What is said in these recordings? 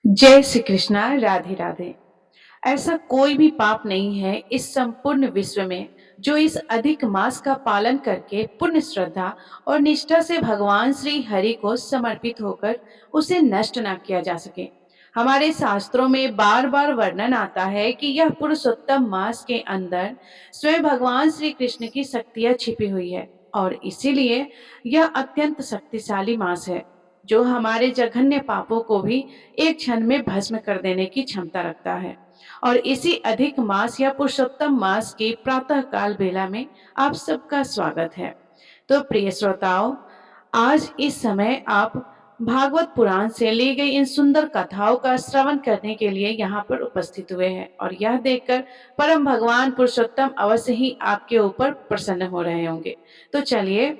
जय श्री कृष्णा। राधे राधे। ऐसा कोई भी पाप नहीं है इस संपूर्ण विश्व में जो इस अधिक मास का पालन करके पुण्य श्रद्धा और निष्ठा से भगवान श्री हरि को समर्पित होकर उसे नष्ट न किया जा सके। हमारे शास्त्रों में बार बार वर्णन आता है कि यह पुरुषोत्तम मास के अंदर स्वयं भगवान श्री कृष्ण की शक्तियां छिपी हुई है और इसीलिए यह अत्यंत शक्तिशाली मास है जो हमारे जघन्य पापों को भी एक क्षण में भस्म कर देने की क्षमता रखता है। और इसी अधिक मास या पुरुषोत्तम मास की प्रातः काल बेला में आप सबका स्वागत है। तो प्रिय श्रोताओं, आज इस समय आप भागवत पुराण से ली गई इन सुंदर कथाओं का श्रवण करने के लिए यहाँ पर उपस्थित हुए हैं और यह देखकर परम भगवान पुरुषोत्तम अवश्य ही आपके ऊपर प्रसन्न हो रहे होंगे। तो चलिए,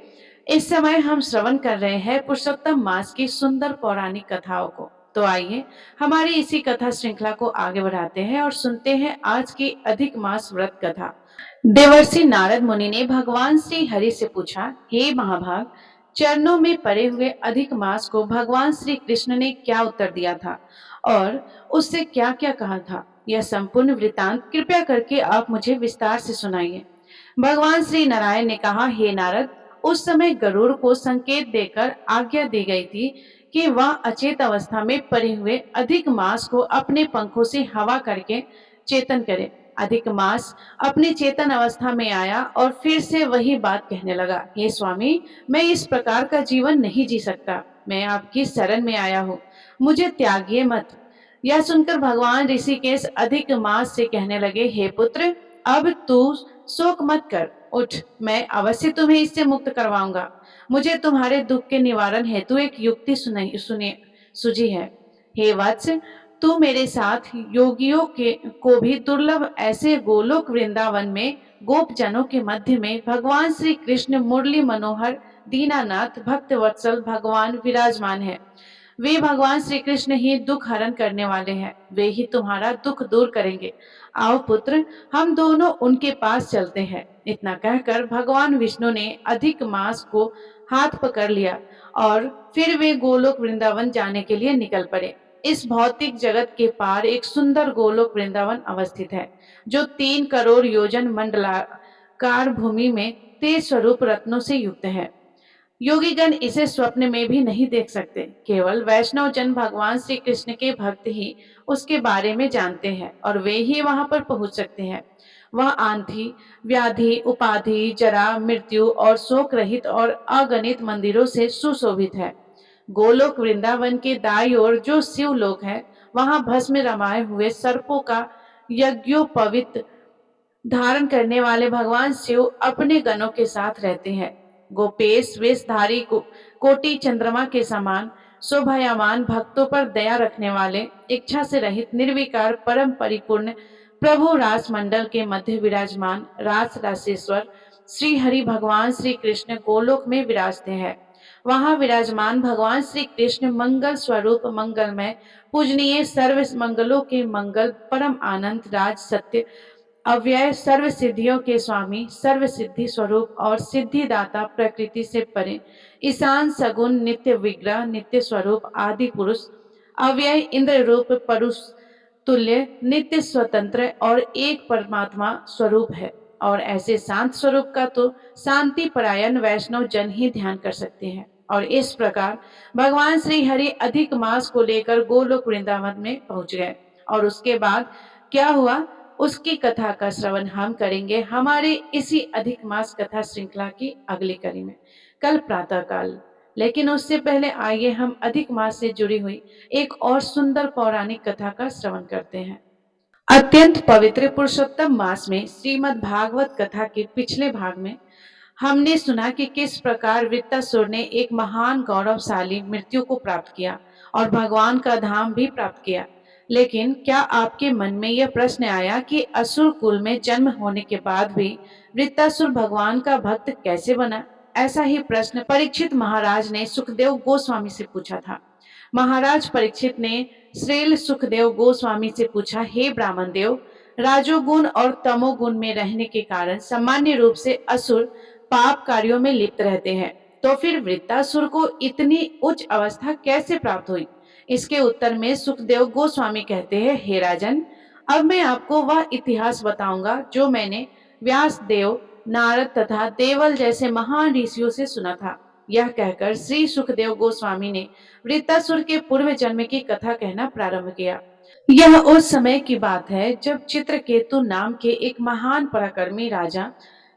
इस समय हम श्रवण कर रहे हैं पुरुषोत्तम मास की सुंदर पौराणिक कथाओं को। तो आइए हमारी इसी कथा श्रृंखला को आगे बढ़ाते हैं और सुनते हैं आज की अधिक मास व्रत कथा। देवर्षि नारद मुनि ने भगवान श्री हरि से पूछा, हे महाभाग, चरणों में पड़े हुए अधिक मास को भगवान श्री कृष्ण ने क्या उत्तर दिया था और उससे क्या क्या कहा था? यह संपूर्ण वृतांत कृपया करके आप मुझे विस्तार से सुनाइए। भगवान श्री नारायण ने कहा, हे नारद, उस समय गरुड़ को संकेत देकर आज्ञा दी गई थी कि वह अचेत अवस्था में पड़े हुए अधिक मास को अपने पंखों से हवा करके चेतन करे। अधिक मास अपनी चेतन अवस्था में आया और फिर से वही बात कहने लगा, हे स्वामी, मैं इस प्रकार का जीवन नहीं जी सकता। मैं आपकी शरण में आया हूँ, मुझे त्यागिए मत। यह सुनकर भगवान ऋषिकेश अधिक मास से कहने लगे, हे पुत्र, अब तू शोक मत कर, उठ, मैं अवश्य तुम्हें इससे मुक्त करवाऊंगा। मुझे तुम्हारे दुख के निवारण हेतु एक युक्ति सूझी है। हे वत्स, तू मेरे साथ योगियों के को भी दुर्लभ ऐसे गोलोक वृंदावन में गोप जनों के मध्य में भगवान श्री कृष्ण मुरली मनोहर दीनानाथ भक्त वत्सल भगवान विराजमान है। वे भगवान श्री कृष्ण ही दुख हरण करने वाले हैं, वे ही तुम्हारा दुख दूर करेंगे। आओ पुत्र, हम दोनों उनके पास चलते हैं। इतना कहकर भगवान विष्णु ने अधिक मास को हाथ पकड़ लिया और फिर वे गोलोक वृंदावन जाने के लिए निकल पड़े। इस भौतिक जगत के पार एक सुंदर गोलोक वृंदावन अवस्थित है जो 3 करोड़ योजन मंडलाकार भूमि में तेज स्वरूप रत्नों से युक्त है। योगीगण इसे स्वप्न में भी नहीं देख सकते, केवल वैष्णव जन भगवान श्री कृष्ण के भक्त ही उसके बारे में जानते हैं और वे ही वहां पर पहुंच सकते हैं। वह आंधी, व्याधि, उपाधि, जरा, मृत्यु और शोक रहित और अगणित मंदिरों से सुशोभित है। गोलोक वृंदावन के दाईं ओर जो शिव लोक है, वहां भस्म रमाए हुए सर्पों का यज्ञोपवीत धारण करने वाले भगवान शिव अपने गणों के साथ रहते हैं। गोपेश वेशधारी कोटि चंद्रमा के समान शोभायमान, भक्तों पर दया रखने वाले, इच्छा से रहित निर्विकार परम परिपूर्ण प्रभु रास मंडल के मध्य विराजमान रास रासेश्वर श्री हरि भगवान श्री कृष्ण गोलोक में विराजते हैं। वहां विराजमान भगवान श्री कृष्ण मंगल स्वरूप, मंगलमय, पूजनीय, सर्व मंगलों के मंगल, परम आनंद, राज, सत्य, अव्यय, सर्व सिद्धियों के स्वामी, सर्व सिद्धि स्वरूप और सिद्धिदाता, प्रकृति से परे, ईशान, सगुण, नित्य विग्रह, नित्य स्वरूप, आदि पुरुष, अव्यय, इंद्र रूप, परुष तुल्य, नित्य स्वतंत्र और एक परमात्मा स्वरूप है। और ऐसे शांत स्वरूप का तो शांति परायण वैष्णव जन ही ध्यान कर सकते हैं। और इस प्रकार भगवान श्री हरि अधिक मास को लेकर गोलोक वृंदावन में पहुंच गए। और उसके बाद क्या हुआ, उसकी कथा का श्रवण हम करेंगे हमारे इसी अधिक मास कथा श्रृंखला की अगली कड़ी में, कल प्रातः काल। लेकिन उससे पहले आइए हम अधिक मास से जुड़ी हुई एक और सुंदर पौराणिक कथा का श्रवण करते हैं। अत्यंत पवित्र पुरुषोत्तम मास में श्रीमद् भागवत कथा के पिछले भाग में हमने सुना कि किस प्रकार वृत्तासुर ने एक महान गौरवशाली मृत्यु को प्राप्त किया और भगवान का धाम भी प्राप्त किया। लेकिन क्या आपके मन में यह प्रश्न आया कि असुर कुल में जन्म होने के बाद भी वृत्तासुर भगवान का भक्त कैसे बना? ऐसा ही प्रश्न परीक्षित महाराज ने सुखदेव गोस्वामी से पूछा था। महाराज परीक्षित ने श्रील सुखदेव गोस्वामी से पूछा, हे ब्राह्मण देव, राजोगुण और तमोगुण में रहने के कारण सामान्य रूप से असुर पाप कार्यों में लिप्त रहते हैं, तो फिर वृत्तासुर को इतनी उच्च अवस्था कैसे प्राप्त हुई? इसके उत्तर में सुखदेव गोस्वामी कहते हैं, हे राजन, अब मैं आपको वह इतिहास बताऊंगा जो मैंने व्यास देव, नारद तथा देवल जैसे महान ऋषियों से सुना था। यह कहकर श्री सुखदेव गोस्वामी ने वृत्तासुर के पूर्व जन्म की कथा कहना प्रारंभ किया। यह उस समय की बात है जब चित्रकेतु नाम के एक महान पराक्रमी राजा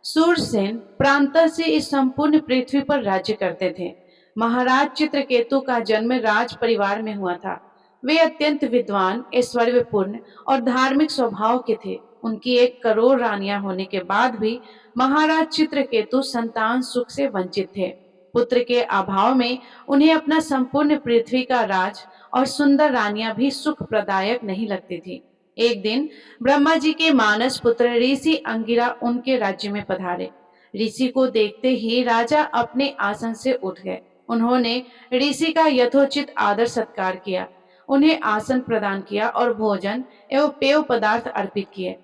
सूरसेन प्रांतः से इस संपूर्ण पृथ्वी पर राज्य करते थे। महाराज चित्रकेतु का जन्म राज परिवार में हुआ था। वे अत्यंत विद्वान, ऐश्वर्यपूर्ण और धार्मिक स्वभाव के थे। उनकी 1 करोड़ रानियां होने के बाद भी महाराज चित्रकेतु संतान सुख से वंचित थे। पुत्र के अभाव में उन्हें अपना संपूर्ण पृथ्वी का राज और सुंदर रानियां भी सुख प्रदायक नहीं लगती थी। एक दिन ब्रह्मा जी के मानस पुत्र ऋषि अंगिरा उनके राज्य में पधारे। ऋषि को देखते ही राजा अपने आसन से उठ गए। उन्होंने ऋषि का यथोचित आदर सत्कार किया, उन्हें आसन प्रदान किया और भोजन एवं पेय पदार्थ अर्पित किए।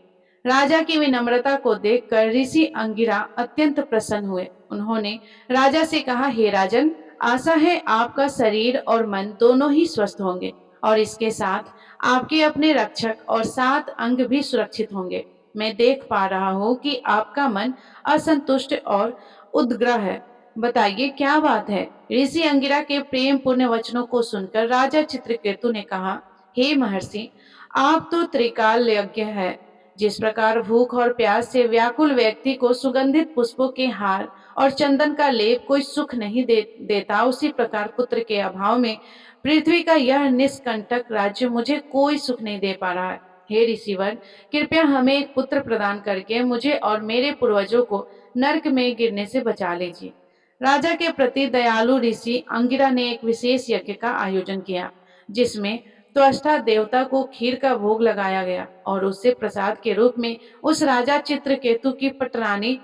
राजा की विनम्रता को देखकर ऋषि अंगिरा अत्यंत प्रसन्न हुए। उन्होंने राजा से कहा, हे राजन, आशा है आपका शरीर और मन दोनों ही स्वस्थ होंगे और इसके साथ आपके अपने रक्षक और 7 अंग भी सुरक्षित होंगे। मैं देख पा रहा हूँ कि आपका मन असंतुष्ट और उद्ग्रह है। बताइए क्या बात है? ऋषि अंगिरा के प्रेम पूर्ण वचनों को सुनकर राजा चित्रकेतु ने कहा, हे महर्षि, आप तो त्रिकाल यज्ञ है। जिस प्रकार भूख और प्यास से व्याकुल व्यक्ति को सुगंधित पुष्पों के हार और चंदन का लेप कोई सुख नहीं देता, उसी प्रकार पुत्र के अभाव में पृथ्वी का यह निष्कंटक राज्य मुझे कोई सुख नहीं दे पा रहा है। हे ऋषिवर, कृपया हमें एक पुत्र प्रदान करके मुझे और मेरे पूर्वजों को नरक में गिरने से बचा लीजिए। राजा के प्रति दयालु ऋषि अंगिरा ने एक विशेष यज्ञ का आयोजन किया, जिसमें त्वष्टा देवता को खीर का भोग लगाया गया और उससे प्रसाद के रूप में उस राजा चित्रकेतु की पटरानी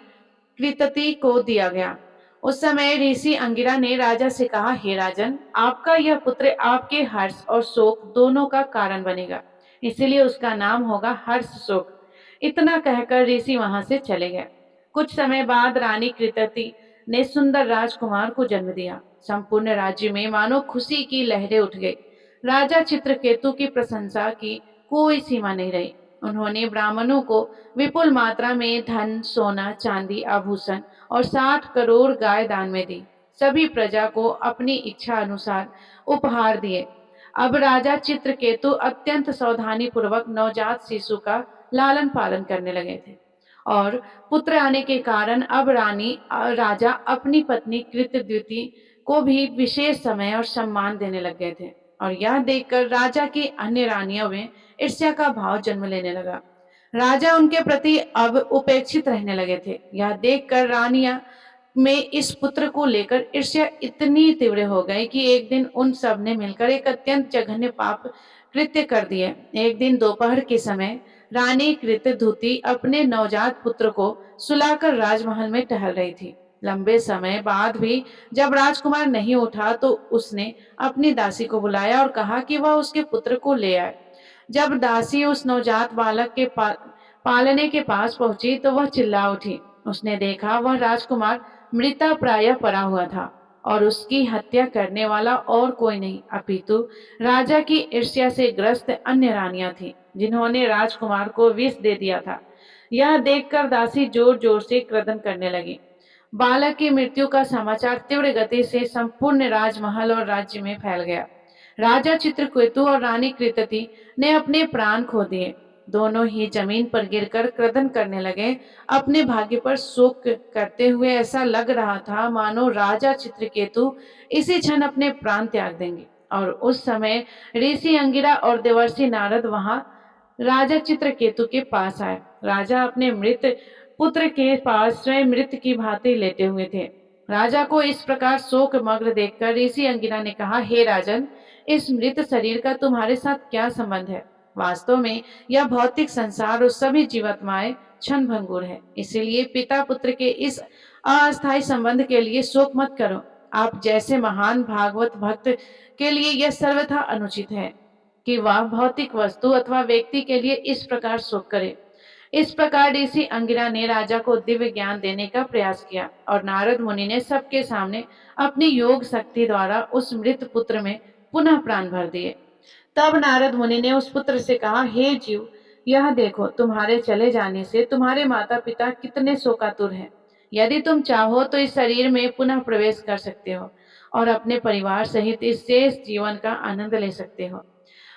कृतति को दिया गया। उस समय ऋषि अंगिरा ने राजा से कहा, हे राजन, आपका यह पुत्र आपके हर्ष और शोक दोनों का कारण बनेगा, इसलिए उसका नाम होगा हर्ष शोक। इतना कहकर ऋषि वहां से चले गए। कुछ समय बाद रानी कृतति ने सुंदर राजकुमार को जन्म दिया। संपूर्ण राज्य में मानो खुशी की लहरें उठ गई। राजा चित्रकेतु की प्रशंसा की कोई सीमा नहीं रही। उन्होंने ब्राह्मणों को विपुल मात्रा में धन, सोना, चांदी, आभूषण और 60 करोड़ गाय दान में दी। सभी प्रजा को अपनी इच्छा अनुसार उपहार दिए। अब राजा चित्रकेतु अत्यंत सावधानी पूर्वक नवजात शिशु का लालन पालन करने लगे थे और पुत्र आने के कारण अब राजा अपनी पत्नी कृतद्युति को भी विशेष समय और सम्मान देने लग गए थे और यह देखकर राजा की अन्य रानियों में ईर्ष्या का भाव जन्म लेने लगा। राजा उनके प्रति अब उपेक्षित रहने लगे थे। यह देखकर रानियां में इस पुत्र को लेकर ईर्ष्या इतनी तीव्र हो गई कि एक दिन उन सब ने मिलकर एक अत्यंत जघन्य पाप कृत्य कर दिए। एक दिन दोपहर के समय रानी कृतधुति अपने नवजात पुत्र को सुलाकर राजमहल में टहल रही थी। लंबे समय बाद भी जब राजकुमार नहीं उठा तो उसने अपनी दासी को बुलाया और कहा कि वह उसके पुत्र को ले आए। जब दासी उस नवजात बालक के पालने के पास पहुंची तो वह चिल्ला उठी। उसने देखा वह राजकुमार मृता प्राय पड़ा हुआ था और उसकी हत्या करने वाला और कोई नहीं अपितु राजा की ईर्ष्या से ग्रस्त अन्य रानियां थीं, जिन्होंने राजकुमार को विष दे दिया था। यह देखकर दासी जोर जोर से क्रदन करने लगी। बालक की मृत्यु का समाचार तीव्र गति से संपूर्ण राजमहल और राज्य में फैल गया। राजा चित्रकेतु और रानी कृतति ने अपने प्राण खो दिए। दोनों ही जमीन पर गिरकर क्रदन करने लगे। अपने भाग्य पर शोक करते हुए ऐसा लग रहा था मानो राजा चित्रकेतु इसी क्षण अपने प्राण त्याग देंगे। और उस समय ऋषि अंगिरा और देवर्षि नारद वहां राजा चित्रकेतु के पास आए। राजा अपने मृत पुत्र के पास स्वयं मृत की भांति लेटे हुए थे। राजा को इस प्रकार शोक मग्न देखकर ऋषि अंगिरा ने कहा, हे राजन, इस मृत शरीर का तुम्हारे साथ क्या संबंध है? वास्तव में यह भौतिक संसार और सभी जीवात्माएं क्षण भंगुर है, इसीलिए पिता पुत्र के इस अस्थायी संबंध के लिए शोक मत करो। आप जैसे महान भागवत भक्त के लिए यह सर्वथा अनुचित है कि वह भौतिक वस्तु अथवा व्यक्ति के लिए इस प्रकार शोक करे। इस प्रकार ऋषि अंगिरा ने राजा को दिव्य ज्ञान देने का प्रयास किया और नारद मुनि ने सबके सामने अपनी योग शक्ति द्वारा उस मृत पुत्र में पुनः प्राण भर दिए। तब नारद मुनि ने उस पुत्र से कहा, हे जीव, यह देखो, तुम्हारे चले जाने से तुम्हारे माता पिता कितने शोकातुर हैं। यदि तुम चाहो तो इस शरीर में पुनः प्रवेश कर सकते हो और अपने परिवार सहित इस शेष जीवन का आनंद ले सकते हो।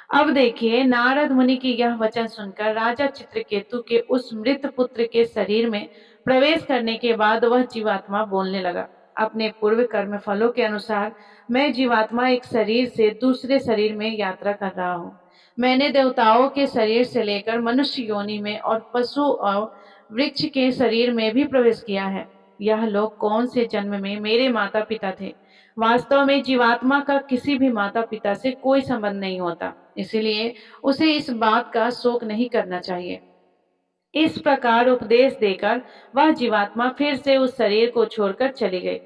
अब देखिए, नारद मुनि की यह वचन सुनकर राजा चित्रकेतु के उस मृत पुत्र के शरीर में प्रवेश करने के बाद वह जीवात्मा बोलने लगा, अपने पूर्व कर्म फलों के अनुसार मैं जीवात्मा एक शरीर से दूसरे शरीर में यात्रा कर रहा हूँ। मैंने देवताओं के शरीर से लेकर मनुष्य योनि में और पशु और वृक्ष के शरीर में भी प्रवेश किया है। यह लोग कौन से जन्म में मेरे माता पिता थे। वास्तव में जीवात्मा का किसी भी माता पिता से कोई संबंध नहीं होता, इसलिए उसे इस बात का शोक नहीं करना चाहिए। इस प्रकार उपदेश देकर वह जीवात्मा फिर से उस शरीर को छोड़कर चली गई।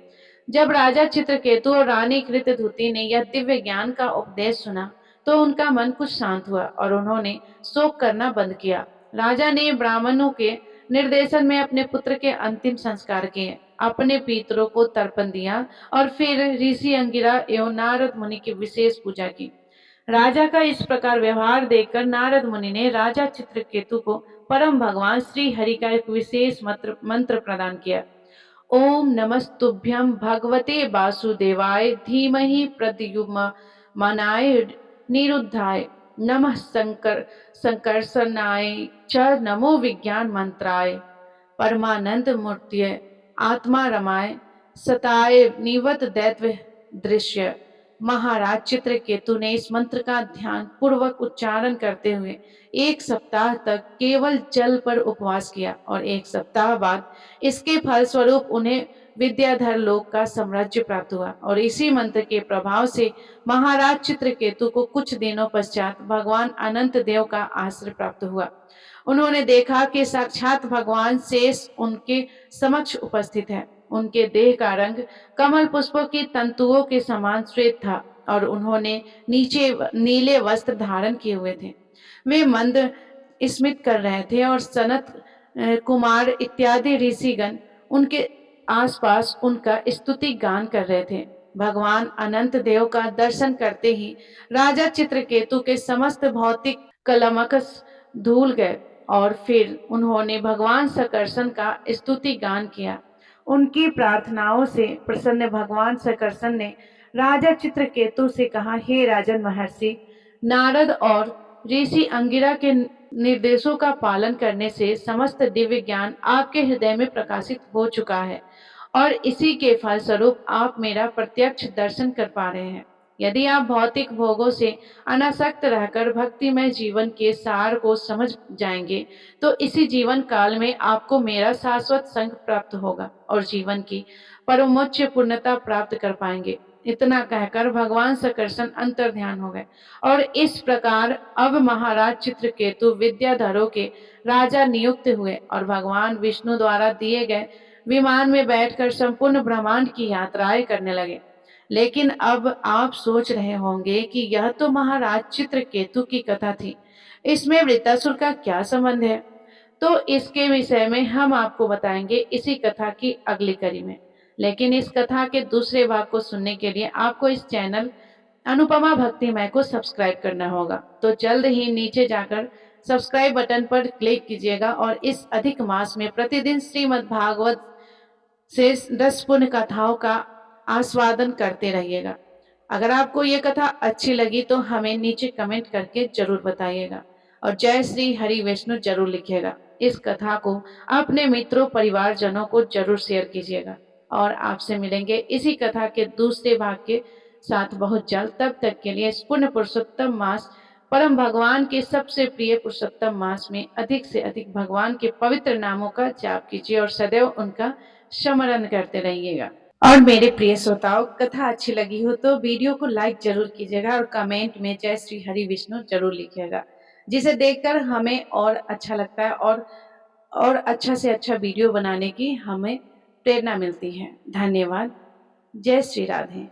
जब राजा चित्रकेतु और रानी कृतधुति ने यह दिव्य ज्ञान का उपदेश सुना तो उनका मन कुछ शांत हुआ और उन्होंने शोक करना बंद किया। राजा ने ब्राह्मणों के निर्देशन में अपने पुत्र के अंतिम संस्कार किए, अपने पितरों को तर्पण दिया और फिर ऋषि अंगिरा एवं नारद मुनि की विशेष पूजा की। राजा का इस प्रकार व्यवहार देखकर नारद मुनि ने राजा चित्रकेतु को परम भगवान श्री हरि का एक विशेष मंत्र प्रदान किया। ओम नमस्तुभ्यं भगवते वासुदेवाय धीमहि प्रद्युम्नाय निरुद्धाय नमः संकर्षणाय च नमो विज्ञान मंत्राय परमानंद मूर्तये आत्मा रमाय सताय निवत दैत्व दृश्य। महाराज चित्रकेतु ने इस मंत्र का ध्यान पूर्वक उच्चारण करते हुए 1 सप्ताह तक केवल जल पर उपवास किया और 1 सप्ताह बाद इसके फलस्वरूप उन्हें विद्याधर लोक का साम्राज्य प्राप्त हुआ और इसी मंत्र के प्रभाव से महाराज चित्रकेतु को कुछ दिनों पश्चात भगवान अनंत देव का आश्रय प्राप्त हुआ। उन्होंने देखा कि साक्षात भगवान शेष उनके समक्ष उपस्थित है। उनके देह का रंग कमल पुष्पों की तंतुओं के समान श्वेत था और उन्होंने नीचे नीले वस्त्र धारण किए हुए थे। वे मंद स्मित कर रहे थे और सनत कुमार इत्यादि ऋषिगण उनके आसपास उनका स्तुति गान कर रहे थे। भगवान अनंत देव का दर्शन करते ही राजा चित्रकेतु के समस्त भौतिक कलमकस धूल गए और फिर उन्होंने भगवान सकर्षण का स्तुति गान किया। उनकी प्रार्थनाओं से प्रसन्न भगवान सकर्षण ने राजा चित्रकेतु से कहा, हे राजन महर्षि, नारद और ऋषि अंगिरा के निर्देशों का पालन करने से समस्त दिव्य ज्ञान आपके हृदय में प्रकाशित हो चुका है और इसी के फलस्वरूप आप मेरा प्रत्यक्ष दर्शन कर पा रहे हैं। यदि आप भौतिक भोगों से अनासक्त रहकर भक्तिमय जीवन के सार को समझ जाएंगे तो इसी जीवन काल में आपको मेरा शाश्वत संग प्राप्त होगा और जीवन की परमोच्च पूर्णता प्राप्त कर पाएंगे। इतना कहकर भगवान सकर्षण अंतर्ध्यान हो गए और इस प्रकार अब महाराज चित्रकेतु विद्याधरों के राजा नियुक्त हुए और भगवान विष्णु द्वारा दिए गए विमान में बैठकर संपूर्ण ब्रह्मांड की यात्राएं करने लगे। लेकिन अब आप सोच रहे होंगे कि यह तो महाराज चित्रकेतु की कथा थी, इसमें वृत्तासुर का क्या संबंध है? तो इसके विषय में हम आपको बताएंगे इसी कथा की अगली कड़ी में। लेकिन इस कथा के दूसरे भाग को सुनने के लिए आपको इस चैनल अनुपमा भक्तिमय को सब्सक्राइब करना होगा। तो जल्द ही नीचे जाकर सब्सक्राइब बटन पर क्लिक कीजिएगा और इस अधिक मास में प्रतिदिन श्रीमद् भागवत से 10 पुण्य कथाओं का आस्वादन करते रहिएगा। अगर आपको ये कथा अच्छी लगी तो हमें नीचे कमेंट करके जरूर बताइएगा और जय श्री हरि विष्णु जरूर लिखिएगा। इस कथा को अपने मित्रों परिवारजनों को जरूर शेयर कीजिएगा और आपसे मिलेंगे इसी कथा के दूसरे भाग के साथ बहुत जल्द। तब तक के लिए इस पुण्य पुरुषोत्तम मास परम भगवान के सबसे प्रिय पुरुषोत्तम मास में अधिक से अधिक भगवान के पवित्र नामों का जाप कीजिए और सदैव उनका स्मरण करते रहिएगा। और मेरे प्रिय श्रोताओं, कथा अच्छी लगी हो तो वीडियो को लाइक जरूर कीजिएगा और कमेंट में जय श्री हरि विष्णु जरूर लिखिएगा, जिसे देखकर हमें और अच्छा लगता है और अच्छा से अच्छा वीडियो बनाने की हमें प्रेरणा मिलती है। धन्यवाद। जय श्री राधे।